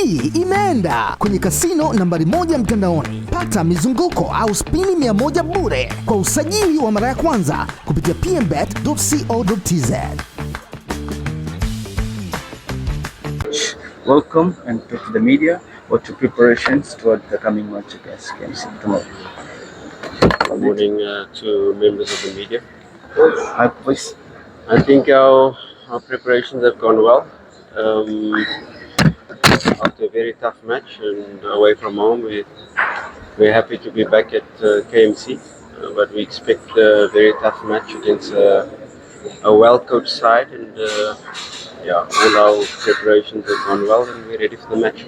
Hii imeenda kwenye kasino nambari 1 mtandaoni. Pata mizunguko au spini 100 bure kwa usajili wa mara ya kwanza kupitia pmbet.co.tz. Welcome and to the media. What your preparations toward the coming match against KMC tomorrow? Good morning to members of the media. Hi, please. I think our preparations have gone well. After a very tough match and away from home, we're happy to be back at KMC, but we expect a very tough match against a well-coached side, and all our preparations have gone well and we're ready for the match.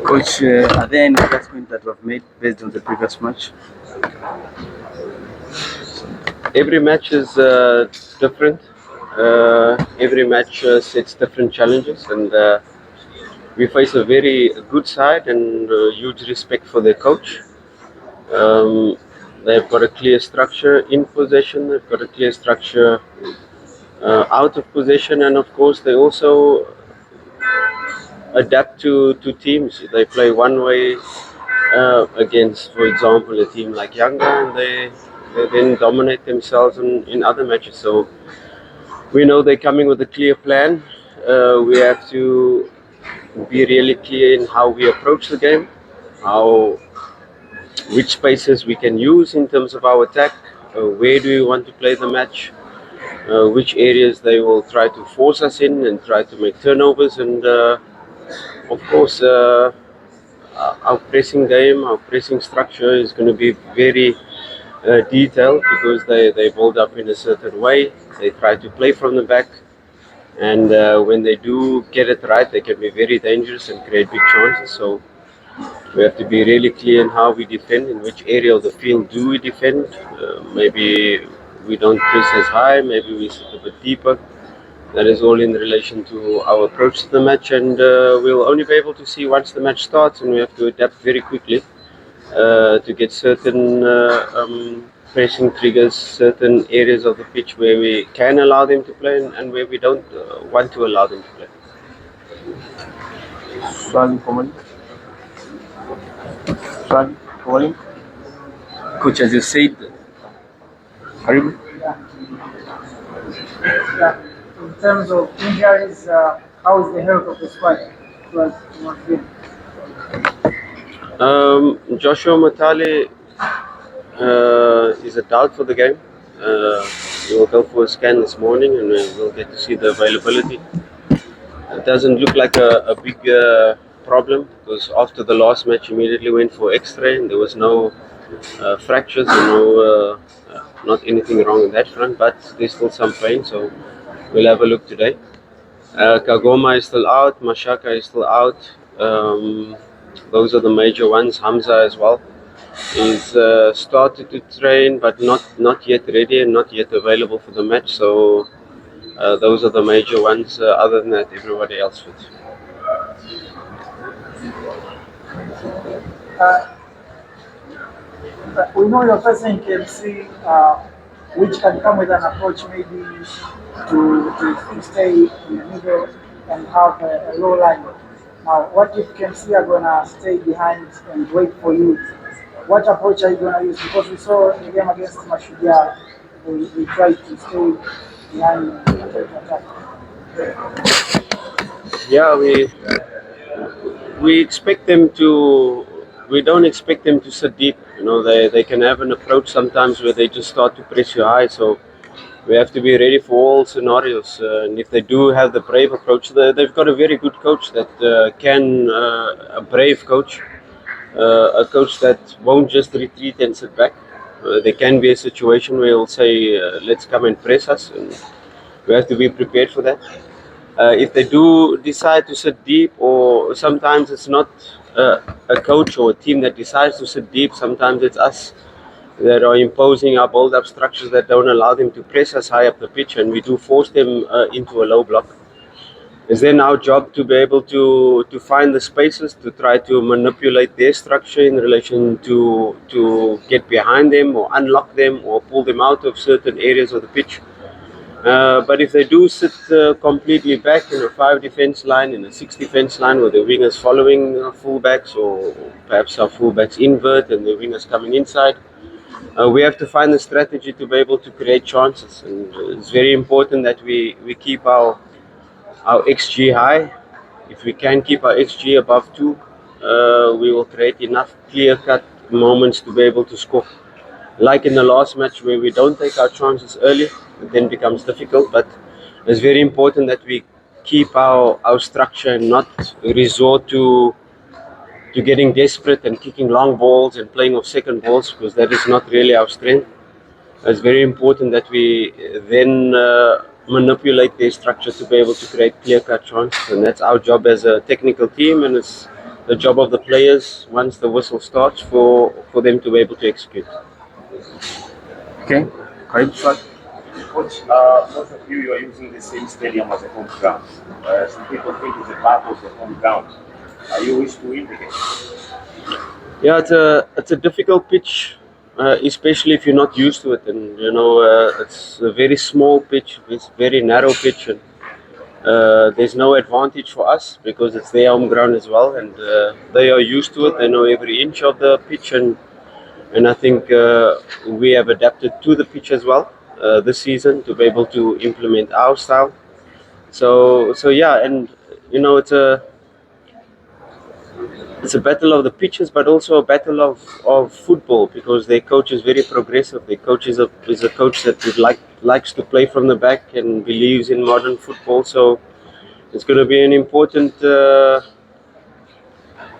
Coach, are there any adjustments that were made based on the previous match? Every match is different. Every match sets different challenges, and we face a very good side and huge respect for their coach. They've got a clear structure in possession, they've got a clear structure out of possession, and of course they also adapt to teams. They play one way against, for example, a team like Yanga, and they then dominate themselves in other matches. So we know they're coming with a clear plan. We have to be really clear in how we approach the game, which spaces we can use in terms of our attack, where do we want to play the match, which areas they will try to force us in and try to make turnovers, and of course our pressing game, our pressing structure is going to be very detailed, because they build up in a certain way. They try to play from the back, and when they do get it right, they can be very dangerous and create big chances. So we have to be really clear in how we defend, in which area of the field do we defend. Maybe we don't press as high, maybe we sit a bit deeper. That is all in relation to our approach to the match, and we'll only be able to see once the match starts, and we have to adapt very quickly to get certain pressing triggers, certain areas of the pitch where we can allow them to play and where we don't want to allow them to play. Coach, as you said, Haribu? Yeah. In terms of injuries, how is the health of the squad? Joshua Matale is a doubt for the game. We will go for a scan this morning and we'll get to see the availability. It doesn't look like a big problem, because after the last match immediately went for x-ray and there was no fractures and no not anything wrong on that front, but there's still some pain, so we'll have a look today. Kagoma is still out, Mashaka is still out. Those are the major ones. Hamza as well is started to train, but not yet ready and not yet available for the match. So those are the major ones. Other than that, everybody else fit. We know you're facing KMC, which can come with an approach maybe to stay in the middle and have a low line. Now, what if KMC are going to stay behind and wait for you? What approach are you going to use? Because we saw in the game against Mashujaa, we tried to stay behind and try to attack. Yeah, we expect them to. We don't expect them to sit deep. You know, they can have an approach sometimes where they just start to press you high. So we have to be ready for all scenarios. And if they do have the brave approach, they've got a very good coach that can, a brave coach, a coach that won't just retreat and sit back. There can be a situation where he'll say, let's come and press us. And we have to be prepared for that. If they do decide to sit deep, or sometimes it's not a coach or a team that decides to sit deep, sometimes it's us that are imposing our build-up structures that don't allow them to press us high up the pitch, and we do force them into a low block. It's then our job to be able to find the spaces, to try to manipulate their structure in relation to get behind them or unlock them or pull them out of certain areas of the pitch. But if they do sit completely back in a 5 defense line, in a 6 defense line, with the wingers following fullbacks, or perhaps our fullbacks invert and the wingers coming inside, we have to find a strategy to be able to create chances. And it's very important that we keep our XG high. If we can keep our XG above 2, we will create enough clear-cut moments to be able to score. Like in the last match where we don't take our chances early, it then becomes difficult. But it's very important that we keep our structure and not resort to getting desperate and kicking long balls and playing off second balls, because that is not really our strength. It's very important that we then manipulate their structure to be able to create clear-cut chances, and that's our job as a technical team, and it's the job of the players once the whistle starts for them to be able to execute. Okay, karibu swali. Coach, most of you are using the same stadium as a home ground. Some people think it's a battle of the home ground. Are you wish to win the game? Yeah, it's a difficult pitch, especially if you're not used to it. And it's a very small pitch, it's very narrow pitch, and there's no advantage for us because it's their home ground as well, and they are used to it. They know every inch of the pitch, and I think we have adapted to the pitch as well this season to be able to implement our style. So yeah, and it's a battle of the pitches, but also a battle of football, because their coach is very progressive. Their coach is a coach that likes to play from the back and believes in modern football. So it's going to be an important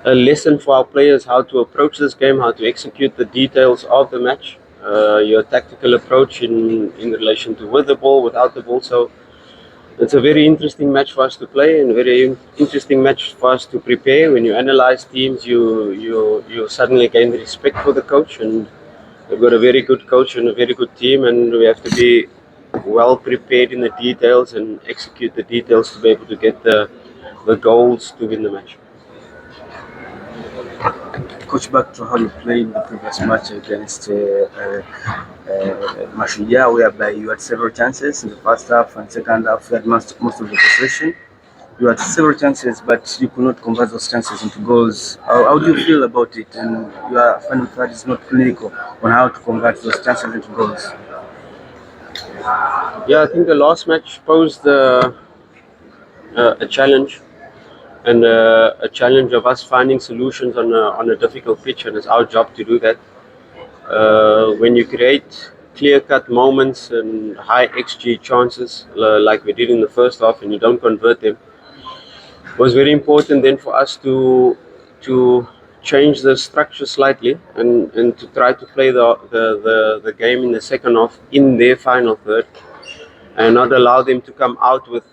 a lesson for our players, how to approach this game, how to execute the details of the match, your tactical approach in relation to with the ball, without the ball. So it's a very interesting match for us to play, and a very interesting match for us to prepare. When you analyze teams, you suddenly gain the respect for the coach, and we've got a very good coach and a very good team, and we have to be well prepared in the details and execute the details to be able to get the goals to win the match. Coach, back to how you played the previous match against Mashujaa, whereby you had several chances in the first half and second half. You had most of the possession. You had several chances, but you could not convert those chances into goals. How do you feel about it? And your final thought is not clinical on how to convert those chances into goals. Yeah, I think the last match posed a challenge, and a challenge of us finding solutions on a difficult pitch, and it's our job to do that. When you create clear-cut moments and high XG chances, like we did in the first half, and you don't convert them, it was very important then for us to change the structure slightly and to try to play the game in the second half in their final third, and not allow them to come out with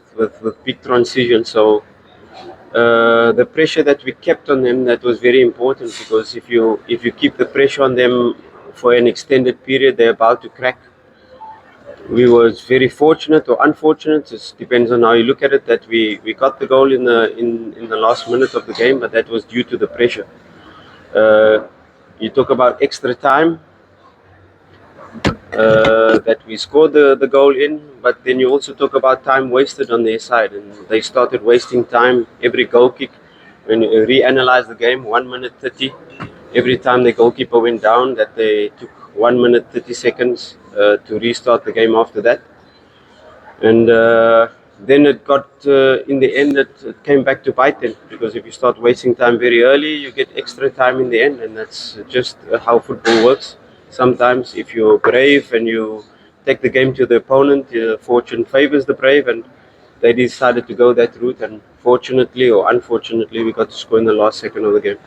big transitions. So the pressure that we kept on them, that was very important, because if you keep the pressure on them for an extended period, they're about to crack. We was very fortunate or unfortunate, it depends on how you look at it, that we got the goal in the last minute of the game, but that was due to the pressure. You talk about extra time, that we scored the goal in, but then you also talk about time wasted on their side, and they started wasting time. Every goal kick, when you reanalyze the game, 1 minute 30, every time the goalkeeper went down, that they took 1 minute 30 seconds to restart the game after that. And then it got, in the end, it came back to bite them, because if you start wasting time very early, you get extra time in the end, and that's just how football works. Sometimes if you're brave and you take the game to the opponent, fortune favors the brave, and they decided to go that route, and fortunately or unfortunately we got to score in the last second of the game.